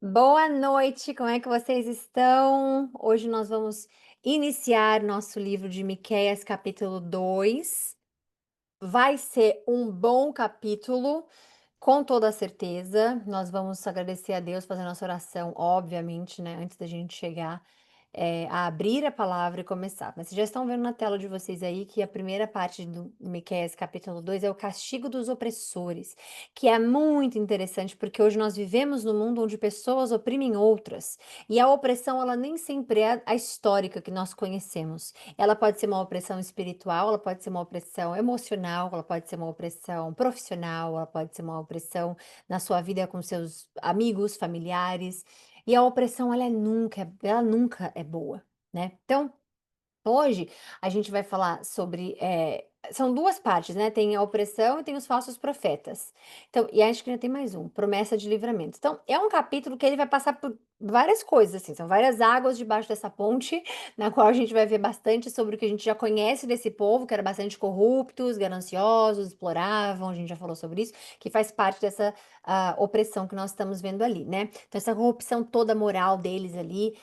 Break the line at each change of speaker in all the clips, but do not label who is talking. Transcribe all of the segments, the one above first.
Boa noite, como é que vocês estão? Hoje nós vamos iniciar nosso livro de Miqueias, capítulo 2. Vai ser um bom capítulo, com toda certeza. Nós vamos agradecer a Deus, fazer nossa oração, obviamente, né, antes da gente chegar a abrir a palavra e começar. Mas vocês já estão vendo na tela de vocês aí que a primeira parte do Miqueias capítulo 2 é o castigo dos opressores, que é muito interessante, porque hoje nós vivemos num mundo onde pessoas oprimem outras, e a opressão ela nem sempre é a histórica que nós conhecemos. Ela pode ser uma opressão espiritual, ela pode ser uma opressão emocional, ela pode ser uma opressão profissional, ela pode ser uma opressão na sua vida com seus amigos, familiares. E a opressão ela nunca é boa, né. Então, hoje a gente vai falar sobre, são 2 partes, né, tem a opressão e tem os falsos profetas. Então e acho que ainda tem mais um, promessa de livramento. Então é um capítulo que ele vai passar por várias coisas, assim, são várias águas debaixo dessa ponte, na qual a gente vai ver bastante sobre o que a gente já conhece desse povo, que era bastante corruptos, gananciosos, exploravam, a gente já falou sobre isso, que faz parte dessa, opressão que nós estamos vendo ali, né. Então essa corrupção toda moral deles ali,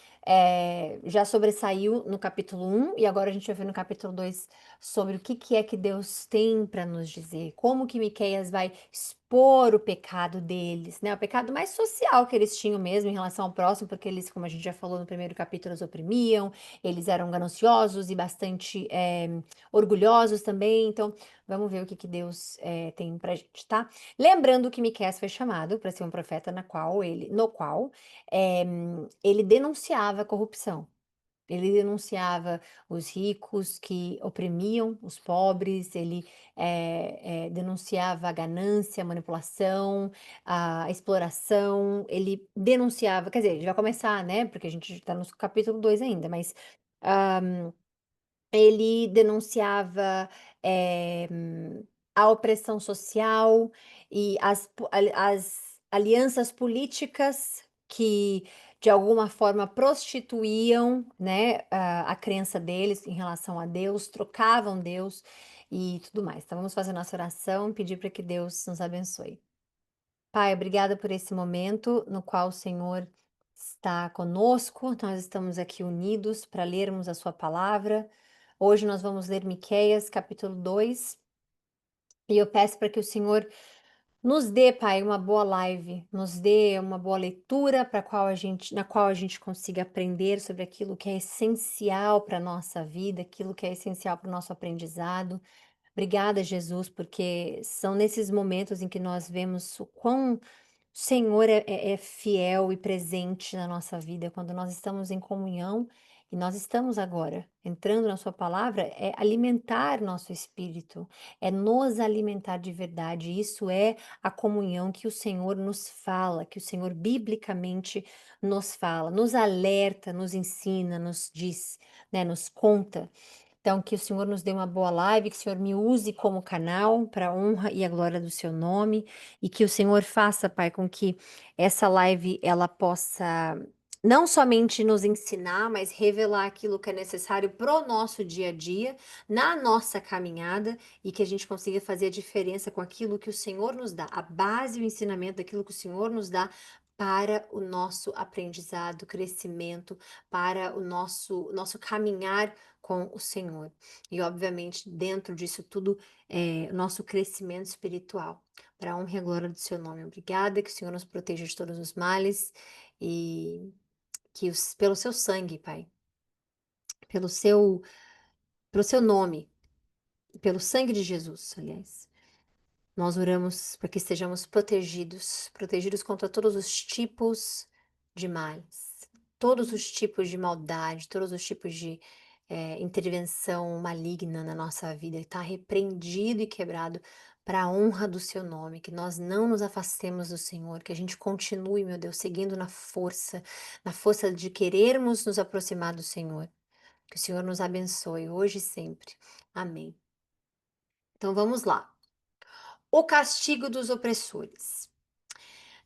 já sobressaiu no capítulo 1 e agora a gente vai ver no capítulo 2 sobre o que é que Deus tem para nos dizer, como que Miqueias vai expor o pecado deles, né, o pecado mais social que eles tinham mesmo em relação ao próximo, porque eles, como a gente já falou no primeiro capítulo, os oprimiam, eles eram gananciosos e bastante, orgulhosos também, então vamos ver o que Deus, tem pra gente, tá. Lembrando que Miqueias foi chamado para ser um profeta no qual ele denunciava a corrupção. Ele denunciava os ricos que oprimiam os pobres, ele, denunciava a ganância, a manipulação, a exploração, ele denunciava, quer dizer, ele vai começar, né, porque a gente está no capítulo 2 ainda, mas, ele denunciava, a opressão social e as alianças políticas que, de alguma forma, prostituíam, né, a crença deles em relação a Deus, trocavam Deus e tudo mais. Então vamos fazer nossa oração, pedir para que Deus nos abençoe. Pai, obrigada por esse momento no qual o Senhor está conosco. Nós estamos aqui unidos para lermos a sua palavra. Hoje nós vamos ler Miqueias, capítulo 2, e eu peço para que o Senhor nos dê, Pai, uma boa live, nos dê uma boa leitura na qual a gente consiga aprender sobre aquilo que é essencial para a nossa vida, aquilo que é essencial para o nosso aprendizado. Obrigada, Jesus, porque são nesses momentos em que nós vemos o quão o Senhor é fiel e presente na nossa vida, quando nós estamos em comunhão, e nós estamos agora entrando na sua palavra, é alimentar nosso espírito, é nos alimentar de verdade. Isso é a comunhão que o Senhor nos fala, que o Senhor biblicamente nos fala, nos alerta, nos ensina, nos diz, né, nos conta. Então, que o Senhor nos dê uma boa live, que o Senhor me use como canal para a honra e a glória do seu nome, e que o Senhor faça, Pai, com que essa live ela possa não somente nos ensinar, mas revelar aquilo que é necessário para o nosso dia a dia, na nossa caminhada, e que a gente consiga fazer a diferença com aquilo que o Senhor nos dá, a base e o ensinamento daquilo que o Senhor nos dá para o nosso aprendizado, crescimento, para o nosso caminhar com o Senhor. E, obviamente, dentro disso tudo, nosso crescimento espiritual, para a honra e a glória do seu nome. Obrigada, que o Senhor nos proteja de todos os males e que pelo seu sangue, Pai, pelo seu, pelo seu nome, pelo sangue de Jesus, aliás. Nós oramos para que estejamos protegidos, protegidos contra todos os tipos de males, todos os tipos de maldade, todos os tipos de intervenção maligna na nossa vida. Está repreendido e quebrado para a honra do seu nome, que nós não nos afastemos do Senhor, que a gente continue, meu Deus, seguindo na força de querermos nos aproximar do Senhor. Que o Senhor nos abençoe hoje e sempre. Amém. Então vamos lá. O castigo dos opressores.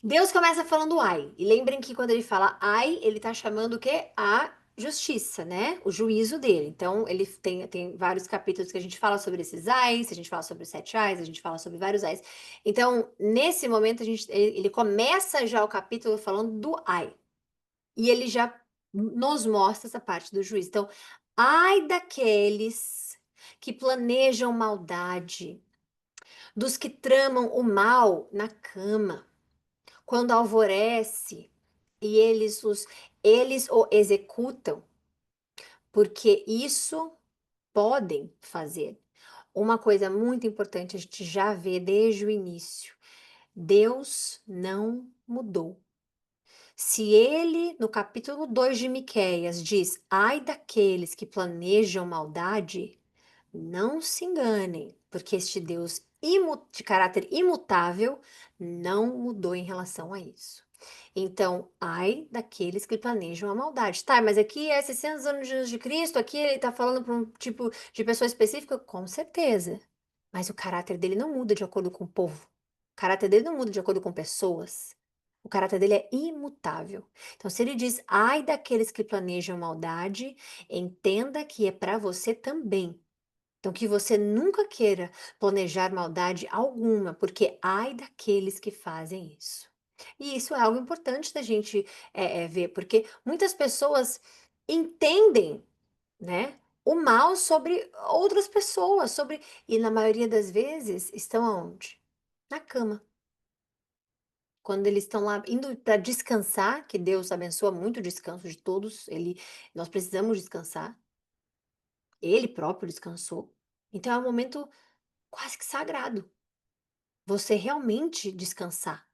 Deus começa falando ai. E lembrem que quando ele fala ai, ele está chamando o quê? A justiça, né? O juízo dele. Então, ele tem vários capítulos que a gente fala sobre esses ais, a gente fala sobre os sete ais, a gente fala sobre vários ais. Então, nesse momento, ele começa já o capítulo falando do ai. E ele já nos mostra essa parte do juízo. Então, ai daqueles que planejam maldade, dos que tramam o mal na cama, quando alvorece e eles o executam, porque isso podem fazer. Uma coisa muito importante a gente já vê desde o início: Deus não mudou. Se ele, no capítulo 2 de Miqueias, diz: ai daqueles que planejam maldade, não se enganem, porque este Deus de caráter imutável não mudou em relação a isso. Então, ai daqueles que planejam a maldade. Tá, mas aqui é 600 anos de Cristo, aqui ele está falando para um tipo de pessoa específica? Com certeza. Mas o caráter dele não muda de acordo com o povo. O caráter dele não muda de acordo com pessoas. O caráter dele é imutável. Então, se ele diz, ai daqueles que planejam maldade, entenda que é para você também. Então, que você nunca queira planejar maldade alguma, porque ai daqueles que fazem isso. E isso é algo importante da gente ver, porque muitas pessoas entendem, né, o mal sobre outras pessoas, e na maioria das vezes estão aonde? Na cama. Quando eles estão lá indo para descansar, que Deus abençoa muito o descanso de todos, nós precisamos descansar. Ele próprio descansou. Então é um momento quase que sagrado, você realmente descansar.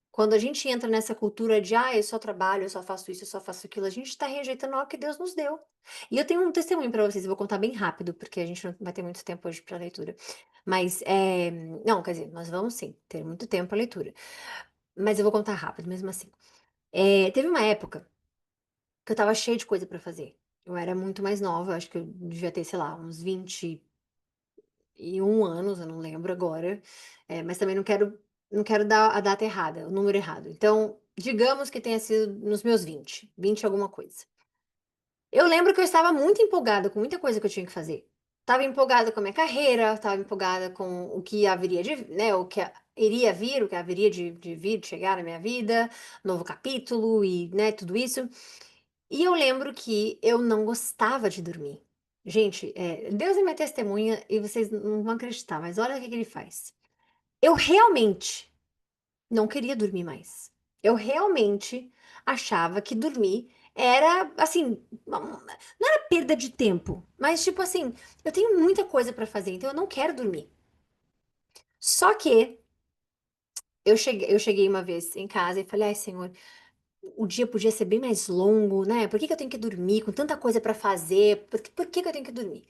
Quando a gente entra nessa cultura de, ah, eu só trabalho, eu só faço isso, eu só faço aquilo, a gente está rejeitando algo que Deus nos deu. E eu tenho um testemunho para vocês, eu vou contar bem rápido, porque a gente não vai ter muito tempo hoje para leitura. Mas, não, quer dizer, nós vamos sim, ter muito tempo para leitura. Mas eu vou contar rápido, mesmo assim. Teve uma época que eu estava cheia de coisa para fazer. Eu era muito mais nova, acho que eu devia ter, sei lá, uns 21 anos, eu não lembro agora, mas também não quero dar a data errada, o número errado. Então, digamos que tenha sido nos meus 20 alguma coisa. Eu lembro que eu estava muito empolgada com muita coisa que eu tinha que fazer. Estava empolgada com a minha carreira, estava empolgada com o que haveria de, né, o que iria vir, o que haveria de vir, de chegar na minha vida, novo capítulo e, né, tudo isso. E eu lembro que eu não gostava de dormir. Gente, Deus é minha testemunha e vocês não vão acreditar, mas olha o que que ele faz. Eu realmente não queria dormir mais. Eu realmente achava que dormir era, assim, não era perda de tempo, mas tipo assim, eu tenho muita coisa para fazer, então eu não quero dormir. Só que eu cheguei uma vez em casa e falei, ai, Senhor, o dia podia ser bem mais longo, né? Por que que eu tenho que dormir com tanta coisa para fazer? Por que que eu tenho que dormir?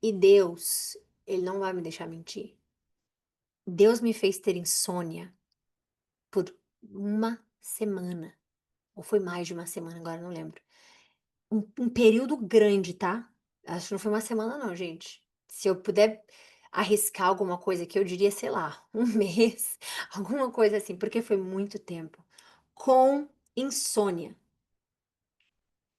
E Deus, Ele não vai me deixar mentir. Deus me fez ter insônia por uma semana. Ou foi mais de uma semana, agora não lembro. Um período grande, tá? Acho que não foi uma semana, não, gente. Se eu puder arriscar alguma coisa aqui, eu diria, sei lá, um mês, alguma coisa assim, porque foi muito tempo. Com insônia.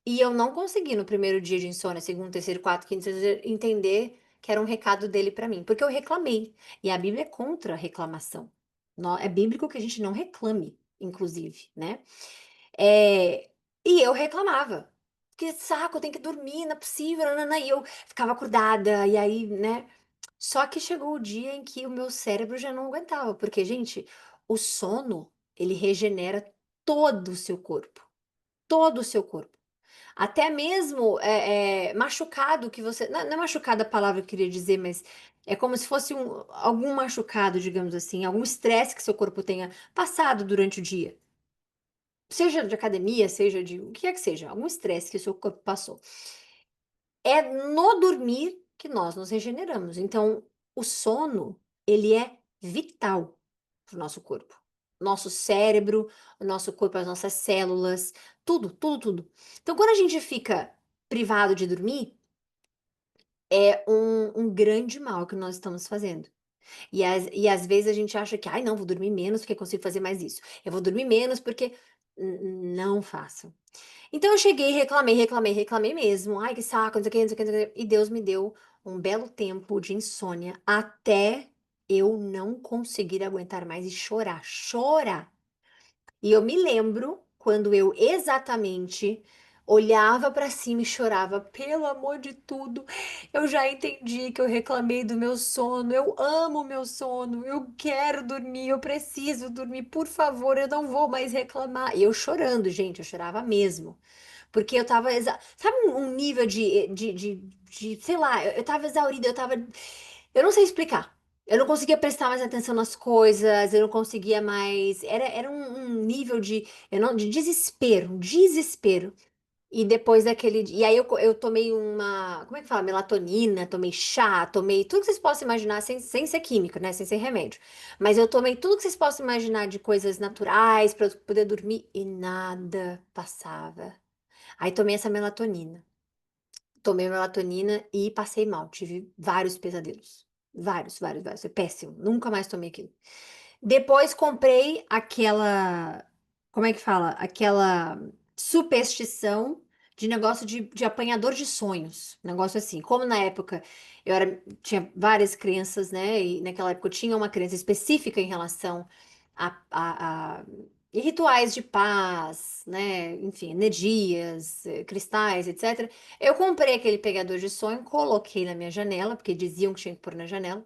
E eu não consegui no primeiro dia de insônia, segundo, terceiro, quarto, quinto, sexto, entender que era um recado dele pra mim, porque eu reclamei. E a Bíblia é contra a reclamação. É bíblico que a gente não reclame, inclusive, né? E eu reclamava. Que saco, eu tenho que dormir, não é possível, nanana. E eu ficava acordada, e aí, né? Só que chegou o dia em que o meu cérebro já não aguentava, porque, gente, o sono, ele regenera todo o seu corpo. Todo o seu corpo. Até mesmo, machucado que você não é machucado a palavra que eu queria dizer, mas é como se fosse algum machucado, digamos assim, algum estresse que seu corpo tenha passado durante o dia. Seja de academia, seja de o que quer que seja, algum estresse que o seu corpo passou. É no dormir que nós nos regeneramos. Então, o sono, ele é vital para o nosso corpo. Nosso cérebro, o nosso corpo, as nossas células, tudo, tudo, tudo. Então, quando a gente fica privado de dormir, é um grande mal que nós estamos fazendo. E às vezes a gente acha que, ai, não, vou dormir menos porque consigo fazer mais isso. Eu vou dormir menos porque. Não faço. Então eu cheguei, reclamei, reclamei, reclamei mesmo. Ai, que saco, não sei o que, não sei o que, não sei o que. E Deus me deu um belo tempo de insônia até eu não conseguir aguentar mais e chorar. Chorar. E eu me lembro quando eu exatamente olhava para cima e chorava, pelo amor de tudo, eu já entendi que eu reclamei do meu sono, eu amo o meu sono, eu quero dormir, eu preciso dormir, por favor, eu não vou mais reclamar. E eu chorando, gente, eu chorava mesmo. Porque eu tava, sabe um nível sei lá, eu tava exaurida, eu não sei explicar. Eu não conseguia prestar mais atenção nas coisas, eu não conseguia mais. Era um nível de desespero, um desespero. E depois daquele. E aí eu tomei uma. Como é que fala? Melatonina, tomei chá, tomei tudo que vocês possam imaginar, sem ser químico, né? Sem ser remédio. Mas eu tomei tudo que vocês possam imaginar de coisas naturais para eu poder dormir e nada passava. Aí tomei essa melatonina. Tomei melatonina e passei mal. Tive vários pesadelos. Vários, vários, vários. Foi péssimo. Nunca mais tomei aquilo. Depois comprei aquela. Como é que fala? Aquela superstição de negócio de apanhador de sonhos. Negócio assim. Como na época tinha várias crenças, né? E naquela época eu tinha uma crença específica em relação a rituais de paz, né? Enfim, energias, cristais, etc. Eu comprei aquele pegador de sonho, coloquei na minha janela, porque diziam que tinha que pôr na janela.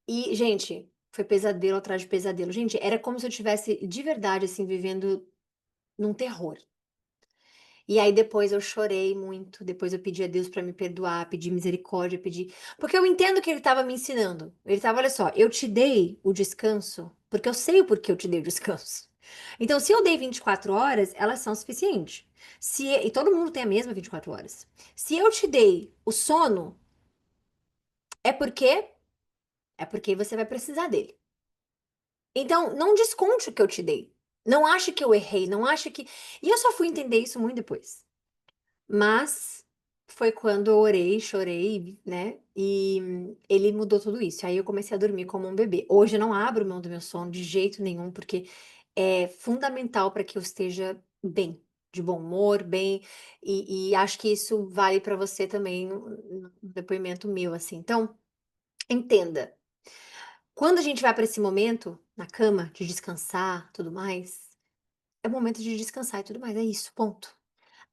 E, gente, foi pesadelo atrás de pesadelo. Gente, era como se eu tivesse de verdade, assim, vivendo num terror. E aí depois eu chorei muito, depois eu pedi a Deus para me perdoar, pedi misericórdia, pedi. Porque eu entendo que ele estava me ensinando. Ele estava, olha só, eu te dei o descanso, porque eu sei o porquê eu te dei o descanso. Então, se eu dei 24 horas, elas são suficientes. E todo mundo tem a mesma 24 horas. Se eu te dei o sono, é porque é porque você vai precisar dele. Então, não desconte o que eu te dei. Não ache que eu errei, não ache que. E eu só fui entender isso muito depois. Mas foi quando eu orei, chorei, né? E ele mudou tudo isso. Aí eu comecei a dormir como um bebê. Hoje eu não abro mão do meu sono de jeito nenhum, porque é fundamental para que eu esteja bem, de bom humor, bem. E acho que isso vale para você também, um depoimento meu, assim. Então, entenda. Quando a gente vai para esse momento, na cama, de descansar, tudo mais, é o momento de descansar e tudo mais, é isso, ponto.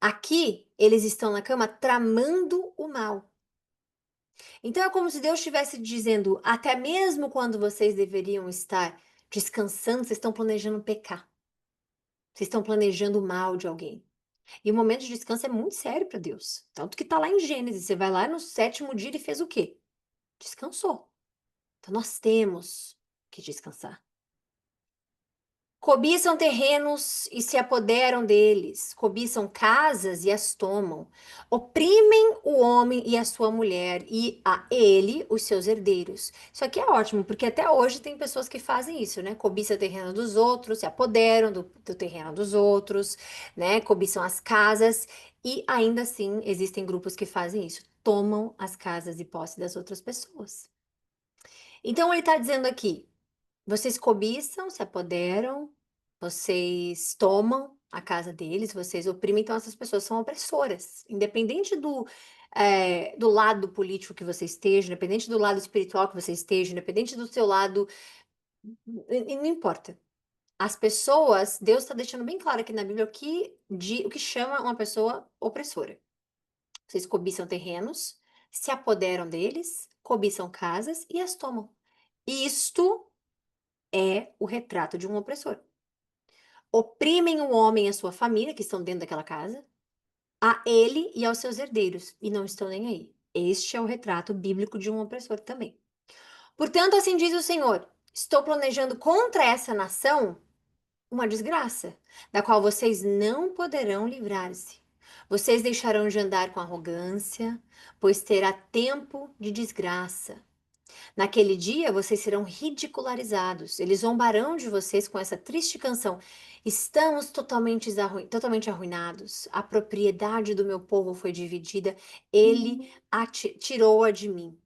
Aqui, eles estão na cama tramando o mal. Então é como se Deus estivesse dizendo, até mesmo quando vocês deveriam estar descansando, vocês estão planejando pecar. Vocês estão planejando o mal de alguém. E o momento de descanso é muito sério para Deus. Tanto que está lá em Gênesis, você vai lá no sétimo dia e fez o quê? Descansou. Então nós temos que descansar. Cobiçam terrenos e se apoderam deles, cobiçam casas e as tomam, oprimem o homem e a sua mulher, e a ele os seus herdeiros. Isso aqui é ótimo, porque até hoje tem pessoas que fazem isso, né? Cobiça o terreno dos outros, se apoderam do terreno dos outros, né? Cobiçam as casas, e ainda assim existem grupos que fazem isso, tomam as casas e posse das outras pessoas. Então ele está dizendo aqui. Vocês cobiçam, se apoderam, vocês tomam a casa deles, vocês oprimem, então essas pessoas são opressoras. Independente do lado político que você esteja, independente do lado espiritual que você esteja, independente do seu lado, não importa. As pessoas, Deus está deixando bem claro aqui na Bíblia o que chama uma pessoa opressora. Vocês cobiçam terrenos, se apoderam deles, cobiçam casas e as tomam. Isto é o retrato de um opressor. Oprimem o homem e a sua família, que estão dentro daquela casa, a ele e aos seus herdeiros, e não estão nem aí. Este é o retrato bíblico de um opressor também. Portanto, assim diz o Senhor: estou planejando contra essa nação uma desgraça, da qual vocês não poderão livrar-se. Vocês deixarão de andar com arrogância, pois terá tempo de desgraça. Naquele dia vocês serão ridicularizados. Eles zombarão de vocês com essa triste canção. Estamos totalmente arruinados. A propriedade do meu povo foi dividida. Ele tirou-a de mim.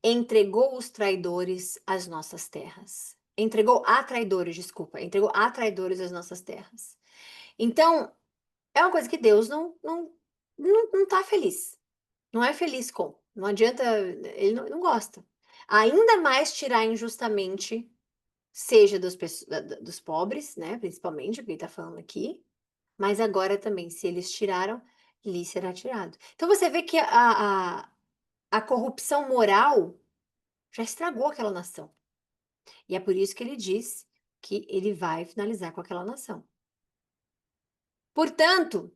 entregou os traidores às nossas terras. Entregou a traidores, desculpa, entregou a traidores às nossas terras. Então, é uma coisa que Deus não tá feliz. Não é feliz com. Não adianta, ele não gosta. Ainda mais tirar injustamente, seja dos pobres, né? Principalmente, o que ele tá falando aqui, mas agora também, se eles tiraram, lhe será tirado. Então você vê que a corrupção moral já estragou aquela nação. E é por isso que ele diz que ele vai finalizar com aquela nação. Portanto,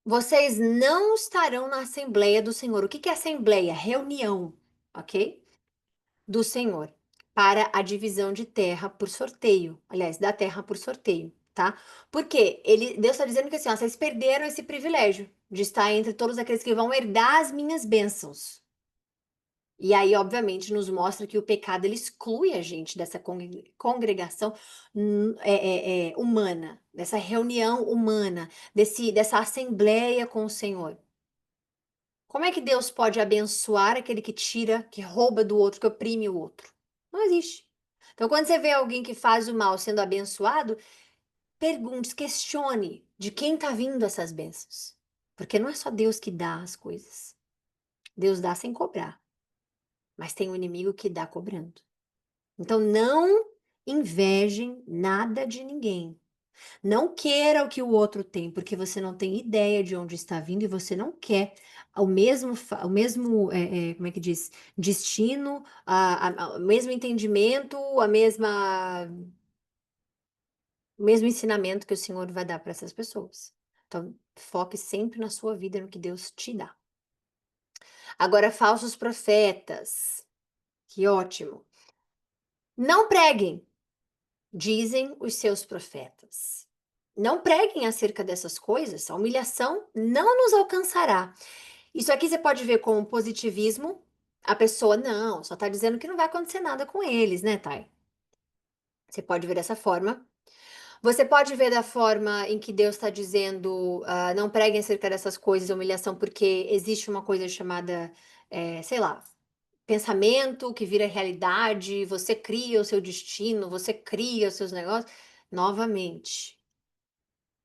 vocês não estarão na Assembleia do Senhor. O que que é Assembleia? Reunião, ok? Do Senhor. Para a divisão de terra por sorteio. Aliás, da terra por sorteio, tá? Porque Deus está dizendo que assim, ó, vocês perderam esse privilégio de estar entre todos aqueles que vão herdar as minhas bênçãos. E aí, obviamente, nos mostra que o pecado ele exclui a gente dessa congregação humana, dessa reunião humana, dessa assembleia com o Senhor. Como é que Deus pode abençoar aquele que tira, que rouba do outro, que oprime o outro? Não existe. Então, quando você vê alguém que faz o mal sendo abençoado, pergunte, questione de quem está vindo essas bênçãos. Porque não é só Deus que dá as coisas. Deus dá sem cobrar, mas tem um inimigo que dá cobrando. Então, não invejem nada de ninguém. Não queira o que o outro tem, porque você não tem ideia de onde está vindo e você não quer como é que diz, destino, o mesmo entendimento, o mesmo ensinamento que o Senhor vai dar para essas pessoas. Então, foque sempre na sua vida, no que Deus te dá. Agora, falsos profetas. Que ótimo. Não preguem, dizem os seus profetas. Não preguem acerca dessas coisas, a humilhação não nos alcançará. Isso aqui você pode ver como positivismo. A pessoa, não, só está dizendo que não vai acontecer nada com eles, né, Thay? Você pode ver dessa forma. Você pode ver da forma em que Deus está dizendo, não preguem acerca dessas coisas, humilhação, porque existe uma coisa chamada, sei lá, pensamento que vira realidade, você cria o seu destino, você cria os seus negócios. Novamente,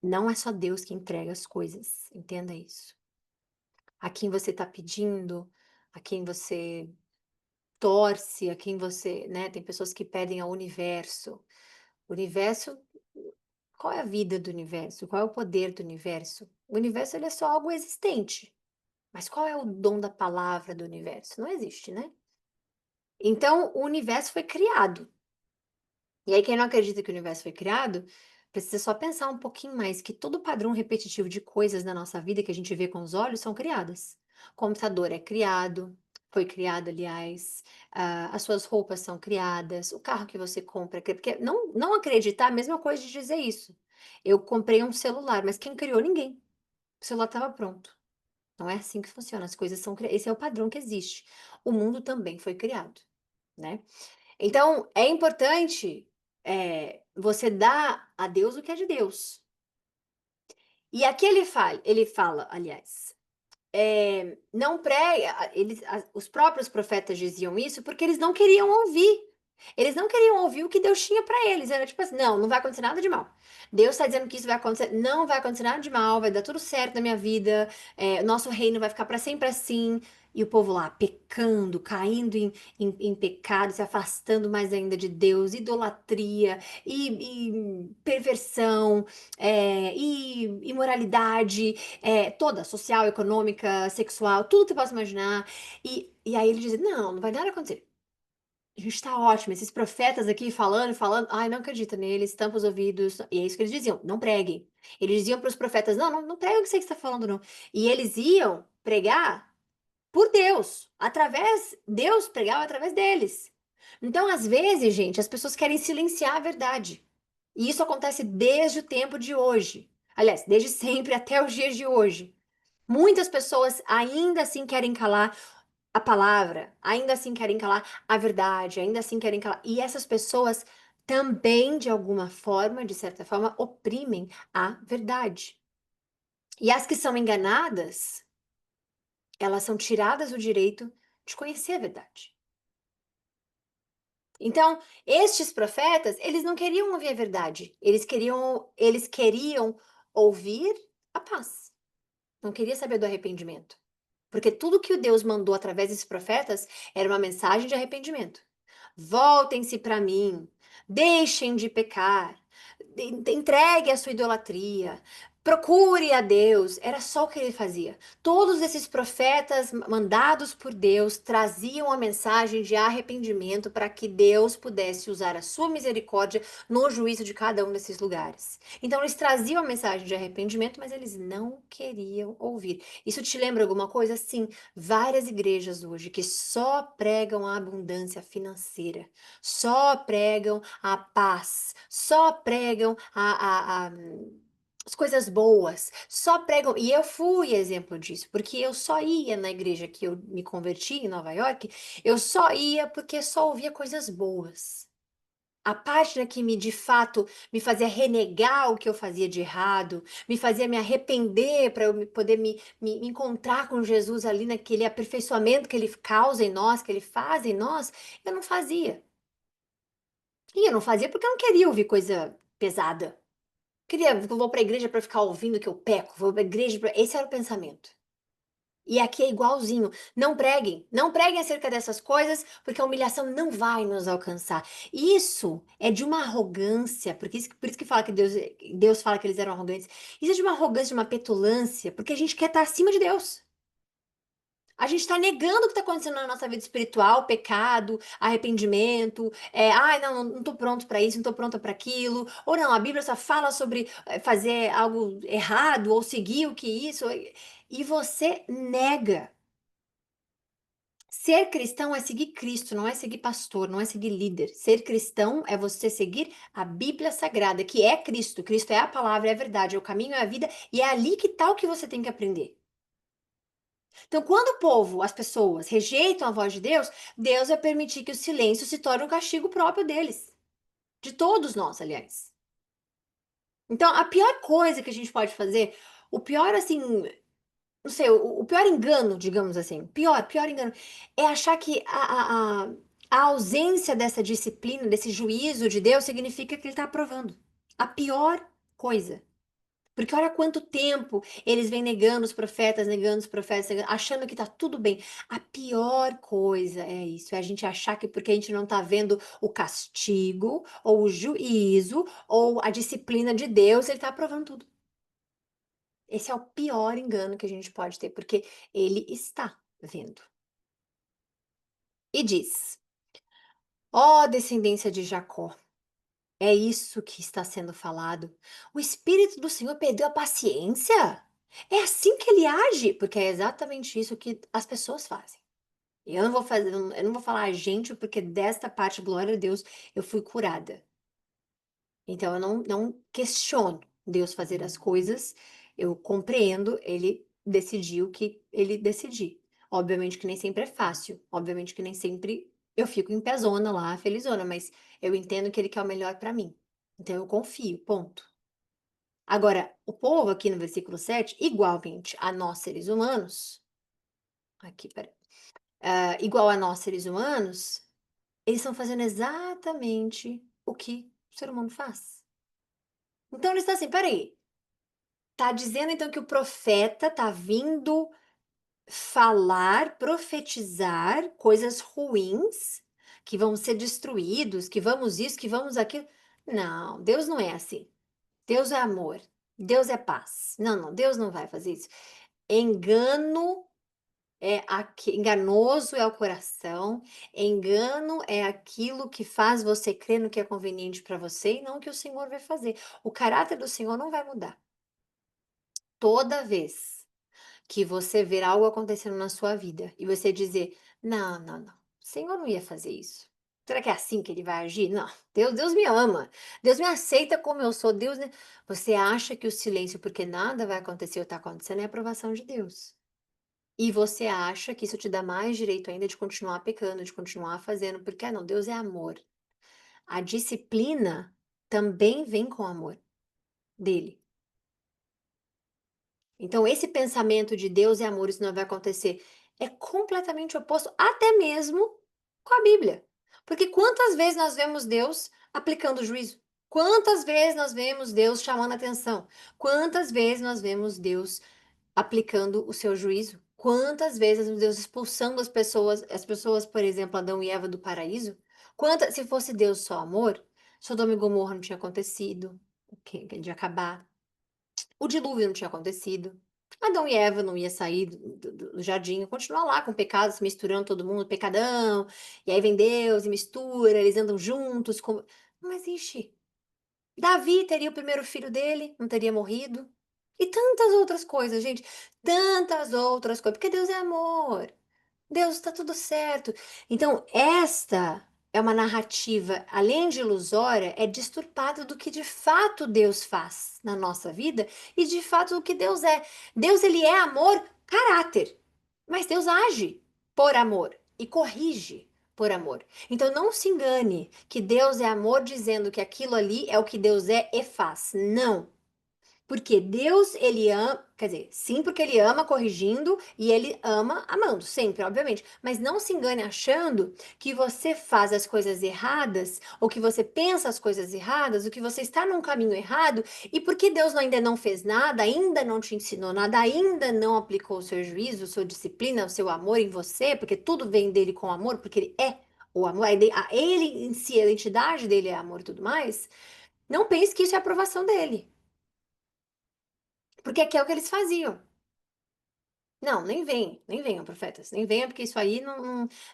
não é só Deus que entrega as coisas, entenda isso. A quem você está pedindo, a quem você torce, a quem você, né? Tem pessoas que pedem ao universo. O universo, qual é a vida do universo? Qual é o poder do universo? O universo ele é só algo existente. Mas qual é o dom da palavra do universo? Não existe, né? Então, o universo foi criado. E aí, quem não acredita que o universo foi criado, precisa só pensar um pouquinho mais que todo padrão repetitivo de coisas na nossa vida que a gente vê com os olhos são criadas. O computador é criado, foi criado, aliás, as suas roupas são criadas, o carro que você compra, porque não acreditar é a mesma coisa de dizer isso. Eu comprei um celular, mas quem criou? Ninguém. O celular estava pronto. Não é assim que funciona, as coisas são criadas. Esse é o padrão que existe. O mundo também foi criado, né? Então, é importante, você dar a Deus o que é de Deus. E aqui ele fala, aliás, não prega, os próprios profetas diziam isso porque eles não queriam ouvir. Eles não queriam ouvir o que Deus tinha para eles. Era tipo assim, não vai acontecer nada de mal. Deus está dizendo que isso vai acontecer, não vai acontecer nada de mal, vai dar tudo certo na minha vida, nosso reino vai ficar para sempre assim. E o povo lá pecando, caindo em pecado, se afastando mais ainda de Deus, idolatria e perversão, e imoralidade, toda, social, econômica, sexual, tudo que você possa imaginar. E aí ele diz: não vai nada acontecer. A gente tá ótimo. Esses profetas aqui falando, falando. Ai, não acredita neles, tampa os ouvidos. E é isso que eles diziam: não preguem. Eles diziam para os profetas: não preguem o que você está falando, não. E eles iam pregar por Deus. Deus pregava através deles. Então, às vezes, gente, as pessoas querem silenciar a verdade. E isso acontece desde o tempo de hoje. Aliás, desde sempre até os dias de hoje. Muitas pessoas ainda assim querem calar a palavra, ainda assim querem calar a verdade, ainda assim querem calar. E essas pessoas também, de alguma forma, de certa forma, oprimem a verdade. E as que são enganadas, elas são tiradas o direito de conhecer a verdade. Então, estes profetas, eles não queriam ouvir a verdade, eles queriam ouvir a paz, não queria saber do arrependimento. Porque tudo que o Deus mandou através desses profetas era uma mensagem de arrependimento. Voltem-se para mim, deixem de pecar, entregue a sua idolatria, procure a Deus. Era só o que ele fazia. Todos esses profetas mandados por Deus traziam a mensagem de arrependimento para que Deus pudesse usar a sua misericórdia no juízo de cada um desses lugares. Então, eles traziam a mensagem de arrependimento, mas eles não queriam ouvir. Isso te lembra alguma coisa? Sim, várias igrejas hoje que só pregam a abundância financeira, só pregam a paz, só pregam as coisas boas, só pregam. E eu fui exemplo disso, porque eu só ia na igreja que eu me converti em Nova York, eu só ia porque só ouvia coisas boas. A página que de fato me fazia renegar o que eu fazia de errado, me fazia me arrepender para eu poder me encontrar com Jesus ali naquele aperfeiçoamento que ele causa em nós, que ele faz em nós, eu não fazia. E eu não fazia porque eu não queria ouvir coisa pesada. Queria, eu vou para a igreja para ficar ouvindo que eu peco, vou para a igreja pra... Esse era o pensamento. E aqui é igualzinho. Não preguem acerca dessas coisas, porque a humilhação não vai nos alcançar. Isso é de uma arrogância, porque por isso que fala que Deus fala que eles eram arrogantes. Isso é de uma arrogância, de uma petulância, porque a gente quer estar acima de Deus. A gente está negando o que está acontecendo na nossa vida espiritual, pecado, arrependimento, ai, não estou pronto para isso, não estou pronta para aquilo, ou não, a Bíblia só fala sobre fazer algo errado ou seguir o que isso, e você nega. Ser cristão é seguir Cristo, não é seguir pastor, não é seguir líder. Ser cristão é você seguir a Bíblia Sagrada, que é Cristo. Cristo é a palavra, é a verdade, é o caminho, é a vida, e é ali que está o que você tem que aprender. Então, quando o povo, as pessoas, rejeitam a voz de Deus, Deus vai permitir que o silêncio se torne um castigo próprio deles. De todos nós, aliás. Então, a pior coisa que a gente pode fazer, o pior, assim, não sei, o pior engano, digamos assim, pior engano, é achar que a ausência dessa disciplina, desse juízo de Deus, significa que ele está aprovando. A pior coisa. Porque olha quanto tempo eles vêm negando os profetas, achando que tá tudo bem. A pior coisa é isso, é a gente achar que porque a gente não tá vendo o castigo, ou o juízo, ou a disciplina de Deus, ele tá aprovando tudo. Esse é o pior engano que a gente pode ter, porque ele está vendo. E diz: ó descendência de Jacó, é isso que está sendo falado. O Espírito do Senhor perdeu a paciência? É assim que ele age? Porque é exatamente isso que as pessoas fazem. E eu não vou falar a gente, porque desta parte, glória a Deus, eu fui curada. Então eu não questiono Deus fazer as coisas, eu compreendo, ele decidiu o que ele decidir. Obviamente que nem sempre é fácil, obviamente que nem sempre eu fico em pezona lá, felizona, mas eu entendo que ele quer o melhor para mim. Então eu confio, ponto. Agora, o povo aqui no versículo 7, igualmente a nós seres humanos, aqui, pera, igual a nós seres humanos, eles estão fazendo exatamente o que o ser humano faz. Então eles estão assim, peraí, tá dizendo então que o profeta tá vindo falar, profetizar coisas ruins, que vão ser destruídos, que vamos isso, que vamos aquilo. Não, Deus não é assim. Deus é amor. Deus é paz. Não, Deus não vai fazer isso. Engano enganoso é o coração, engano é aquilo que faz você crer no que é conveniente para você e não o que o Senhor vai fazer. O caráter do Senhor não vai mudar. Toda vez que você ver algo acontecendo na sua vida e você dizer: não, o Senhor não ia fazer isso. Será que é assim que ele vai agir? Não, Deus me ama, Deus me aceita como eu sou, Deus, né? Você acha que o silêncio, porque nada vai acontecer ou está acontecendo, é a aprovação de Deus. E você acha que isso te dá mais direito ainda de continuar pecando, de continuar fazendo, porque, não, Deus é amor. A disciplina também vem com o amor dele. Então, esse pensamento de Deus é amor, isso não vai acontecer. É completamente oposto, até mesmo com a Bíblia. Porque quantas vezes nós vemos Deus aplicando juízo? Quantas vezes nós vemos Deus chamando atenção? Quantas vezes nós vemos Deus aplicando o seu juízo? Quantas vezes Deus expulsando as pessoas, por exemplo, Adão e Eva do paraíso? Quantas, se fosse Deus só amor, Sodoma e Gomorra não tinha acontecido, de acabar. O dilúvio não tinha acontecido. Adão e Eva não ia sair do jardim, ia continuar lá com pecados, misturando todo mundo, pecadão. E aí vem Deus e mistura, eles andam juntos. Não existe. Davi teria o primeiro filho dele, não teria morrido. E tantas outras coisas, gente. Tantas outras coisas. Porque Deus é amor. Deus, está tudo certo. Então, esta é uma narrativa, além de ilusória, é disturpada do que de fato Deus faz na nossa vida e de fato o que Deus é. Deus, ele é amor, caráter, mas Deus age por amor e corrige por amor. Então, não se engane que Deus é amor dizendo que aquilo ali é o que Deus é e faz. Não. Porque Deus, ele ama, quer dizer, sim, porque ele ama corrigindo e ele ama amando, sempre, obviamente. Mas não se engane achando que você faz as coisas erradas, ou que você pensa as coisas erradas, ou que você está num caminho errado, e porque Deus ainda não fez nada, ainda não te ensinou nada, ainda não aplicou o seu juízo, sua disciplina, o seu amor em você, porque tudo vem dele com amor, porque ele é o amor, ele em si, a identidade dele é amor e tudo mais. Não pense que isso é a aprovação dele. Porque aqui é o que eles faziam. Não, nem venham, profetas, nem venham, porque isso aí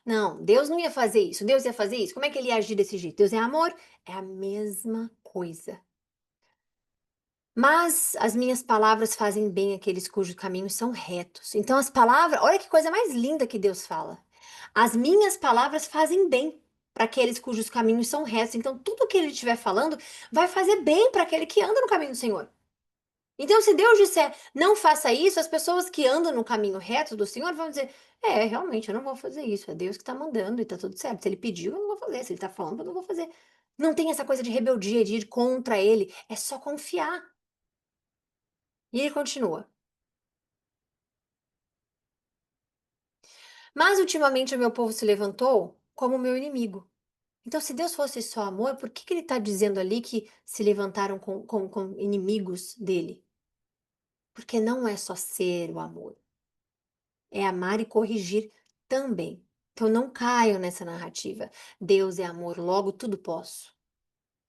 não, Deus não ia fazer isso, Deus ia fazer isso. Como é que ele ia agir desse jeito? Deus é amor? É a mesma coisa. Mas as minhas palavras fazem bem àqueles cujos caminhos são retos. Então, as palavras, olha que coisa mais linda que Deus fala. As minhas palavras fazem bem para aqueles cujos caminhos são retos. Então, tudo que ele estiver falando vai fazer bem para aquele que anda no caminho do Senhor. Então, se Deus disser não faça isso, as pessoas que andam no caminho reto do Senhor vão dizer: é, realmente, eu não vou fazer isso. É Deus que está mandando e está tudo certo. Se ele pediu, eu não vou fazer. Se ele está falando, eu não vou fazer. Não tem essa coisa de rebeldia, de ir contra ele. É só confiar. E ele continua. Mas ultimamente o meu povo se levantou como meu inimigo. Então, se Deus fosse só amor, por que ele está dizendo ali que se levantaram com inimigos dele? Porque não é só ser o amor. É amar e corrigir também. Então não caiam nessa narrativa. Deus é amor, logo tudo posso.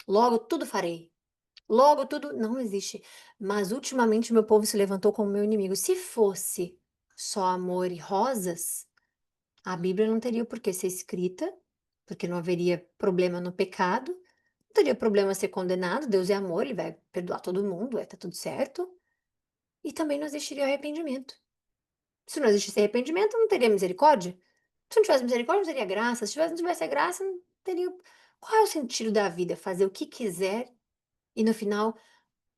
Logo tudo farei. Logo tudo não existe. Mas ultimamente meu povo se levantou como meu inimigo. Se fosse só amor e rosas, a Bíblia não teria por que ser escrita, porque não haveria problema no pecado, não teria problema ser condenado. Deus é amor, ele vai perdoar todo mundo, tá tudo certo. E também não existiria arrependimento. Se não existisse arrependimento, não teria misericórdia. Se não tivesse misericórdia, não teria graça. Se não tivesse graça, não teria. Qual é o sentido da vida? Fazer o que quiser e no final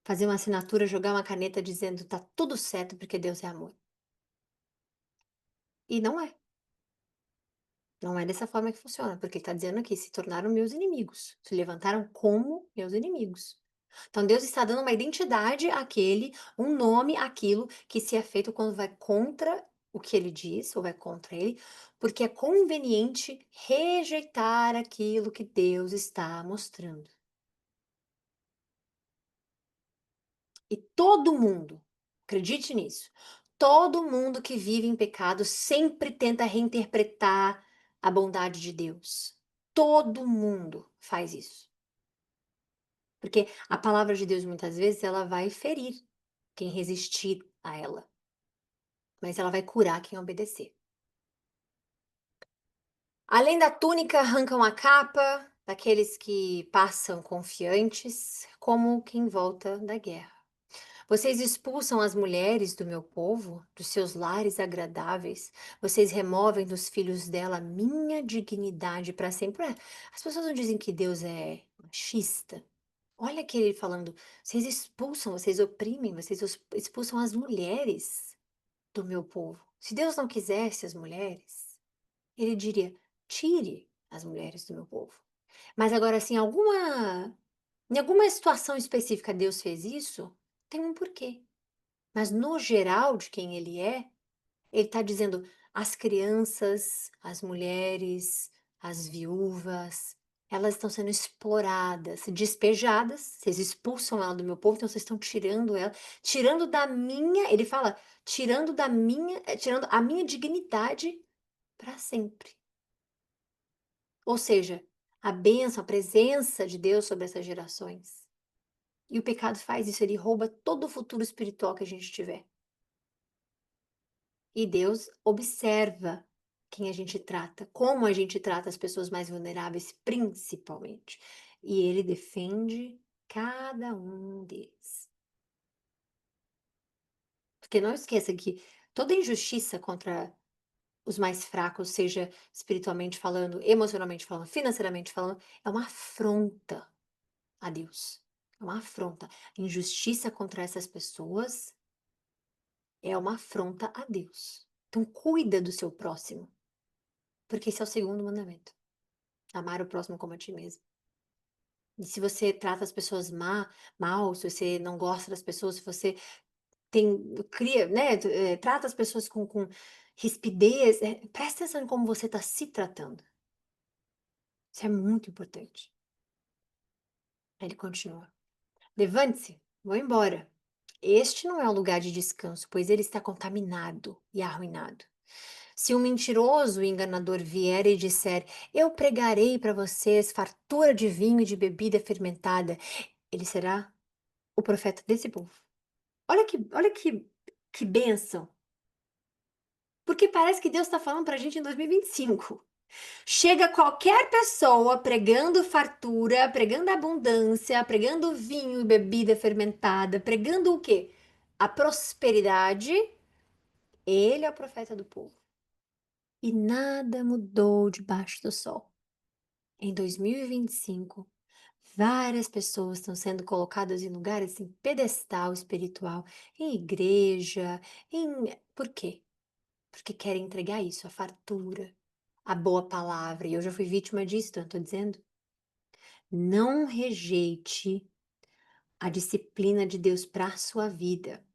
fazer uma assinatura, jogar uma caneta dizendo tá tudo certo porque Deus é amor. E não é. Não é dessa forma que funciona, porque ele está dizendo aqui, se tornaram meus inimigos, se levantaram como meus inimigos. Então Deus está dando uma identidade àquele, um nome àquilo que se é feito quando vai contra o que ele diz, ou vai contra ele, porque é conveniente rejeitar aquilo que Deus está mostrando. E todo mundo, acredite nisso, todo mundo que vive em pecado sempre tenta reinterpretar a bondade de Deus. Todo mundo faz isso. Porque a palavra de Deus muitas vezes ela vai ferir quem resistir a ela, mas ela vai curar quem obedecer. Além da túnica, arrancam a capa daqueles que passam confiantes, como quem volta da guerra. Vocês expulsam as mulheres do meu povo, dos seus lares agradáveis. Vocês removem dos filhos dela a minha dignidade para sempre. Ué, as pessoas não dizem que Deus é machista. Olha aqui ele falando, vocês expulsam, vocês oprimem, vocês expulsam as mulheres do meu povo. Se Deus não quisesse as mulheres, ele diria, tire as mulheres do meu povo. Mas agora, assim, em alguma situação específica Deus fez isso, tem um porquê. Mas no geral de quem ele está dizendo, As crianças, as mulheres, as viúvas, elas estão sendo exploradas, despejadas, vocês expulsam ela do meu povo, então vocês estão tirando ela, tirando da minha, ele fala, tirando a minha dignidade para sempre. Ou seja, a bênção, a presença de Deus sobre essas gerações. E o pecado faz isso, ele rouba todo o futuro espiritual que a gente tiver. E Deus observa quem a gente trata, como a gente trata as pessoas mais vulneráveis, principalmente. E Ele defende cada um deles. Porque não esqueça que toda injustiça contra os mais fracos, seja espiritualmente falando, emocionalmente falando, financeiramente falando, é uma afronta a Deus. É uma afronta. Injustiça contra essas pessoas é uma afronta a Deus. Então, cuida do seu próximo, porque esse é o segundo mandamento. Amar o próximo como a ti mesmo. E se você trata as pessoas mal, se você não gosta das pessoas, se você cria, né, trata as pessoas com rispidez, presta atenção em como você está se tratando. Isso é muito importante. Aí ele continua. Levante-se, vou embora. Este não é o lugar de descanso, pois ele está contaminado e arruinado. Se um mentiroso e enganador vier e disser: Eu pregarei para vocês fartura de vinho e de bebida fermentada, ele será o profeta desse povo. Olha que bênção. Porque parece que Deus está falando para a gente em 2025. Chega qualquer pessoa pregando fartura, pregando abundância, pregando vinho e bebida fermentada, pregando o quê? A prosperidade. Ele é o profeta do povo. E nada mudou debaixo do sol. Em 2025, várias pessoas estão sendo colocadas em lugares em pedestal espiritual, em igreja, Por quê? Porque querem entregar isso, a fartura, a boa palavra. E eu já fui vítima disso, então eu estou dizendo. Não rejeite a disciplina de Deus para a sua vida.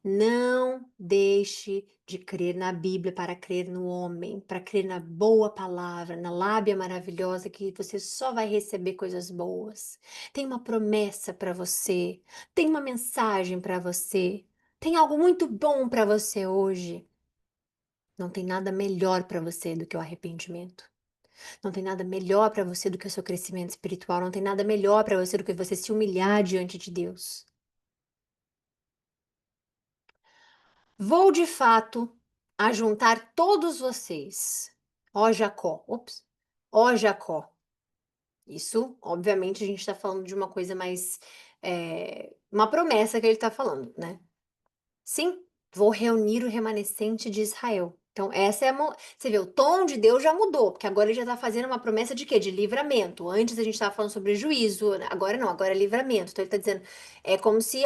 Não deixe de crer na Bíblia para crer no homem, para crer na boa palavra, na lábia maravilhosa que você só vai receber coisas boas. Tem uma promessa para você, tem uma mensagem para você, tem algo muito bom para você hoje. Não tem nada melhor para você do que o arrependimento. Não tem nada melhor para você do que o seu crescimento espiritual. Não tem nada melhor para você do que você se humilhar diante de Deus. Vou de fato ajuntar todos vocês, ó Jacó. Ops, ó Jacó. Isso, obviamente, a gente está falando de uma coisa mais. Uma promessa que ele está falando, né? Sim, vou reunir o remanescente de Israel. Então, essa é você vê, o tom de Deus já mudou, porque agora ele já está fazendo uma promessa de quê? De livramento. Antes a gente estava falando sobre juízo, né? Agora não, agora é livramento. Então ele está dizendo, é como se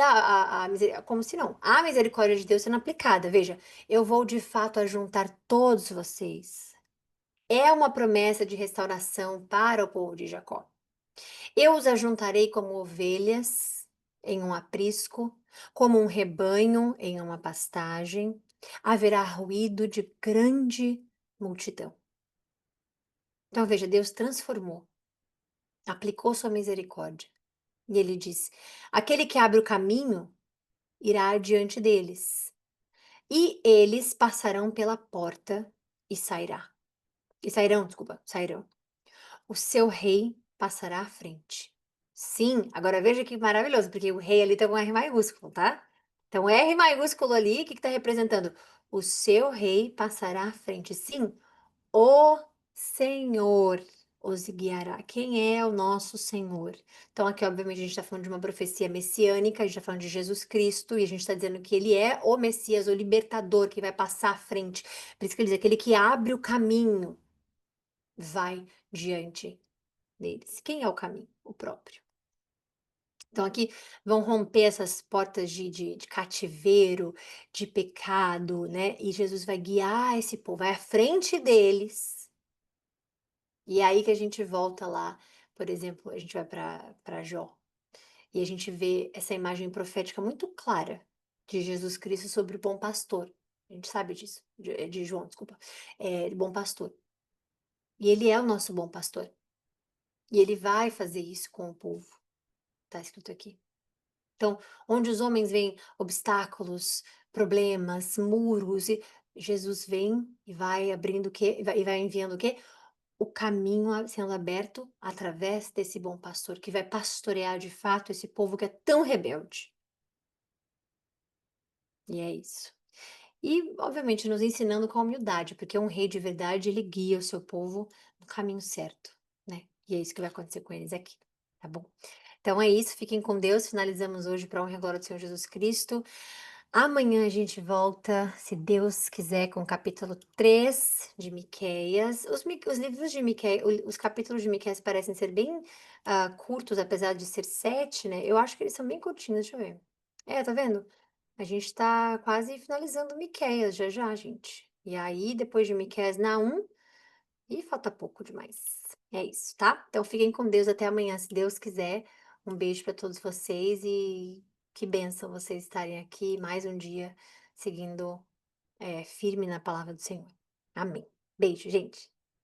como se não, a misericórdia de Deus sendo aplicada. Veja, eu vou de fato ajuntar todos vocês. É uma promessa de restauração para o povo de Jacó. Eu os ajuntarei como ovelhas em um aprisco, como um rebanho em uma pastagem. Haverá ruído de grande multidão. Então veja, Deus transformou, aplicou sua misericórdia. E ele diz: aquele que abre o caminho irá adiante deles, e eles passarão pela porta e sairá. E sairão, desculpa, sairão. O seu rei passará à frente. Sim, agora veja que maravilhoso, porque o rei ali tá com R maiúsculo, tá? Então, R maiúsculo ali, o que que tá representando? O seu rei passará à frente. Sim, o Senhor os guiará. Quem é o nosso Senhor? Então, aqui, obviamente, a gente está falando de uma profecia messiânica, a gente está falando de Jesus Cristo, e a gente está dizendo que ele é o Messias, o libertador, que vai passar à frente. Por isso que ele diz, aquele que abre o caminho vai diante deles. Quem é o caminho? O próprio. Então, aqui vão romper essas portas de cativeiro, de pecado, né? E Jesus vai guiar esse povo, vai à frente deles. E é aí que a gente volta lá, por exemplo, a gente vai para Jó. E a gente vê essa imagem profética muito clara de Jesus Cristo sobre o bom pastor. A gente sabe disso, de João, desculpa, de bom pastor. E ele é o nosso bom pastor. E ele vai fazer isso com o povo, tá escrito aqui. Então, onde os homens veem obstáculos, problemas, muros, e Jesus vem e vai abrindo o quê? E vai enviando o quê? O caminho sendo aberto através desse bom pastor, que vai pastorear de fato esse povo que é tão rebelde. E é isso. E, obviamente, nos ensinando com humildade, porque um rei de verdade, ele guia o seu povo no caminho certo, né? E é isso que vai acontecer com eles aqui, tá bom? Então é isso, fiquem com Deus. Finalizamos hoje para honra e glória do Senhor Jesus Cristo. Amanhã a gente volta, se Deus quiser, com o capítulo 3 de Miqueias. Os livros de Miqueias, os capítulos de Miqueias parecem ser bem curtos, apesar de ser 7, né? Eu acho que eles são bem curtinhos, deixa eu ver. É, tá vendo? A gente tá quase finalizando Miqueias já já, gente. E aí, depois de Miqueias, Naum, e falta pouco demais. É isso, tá? Então fiquem com Deus até amanhã, se Deus quiser. Um beijo para todos vocês e que bênção vocês estarem aqui mais um dia seguindo firme na palavra do Senhor. Amém. Beijo, gente.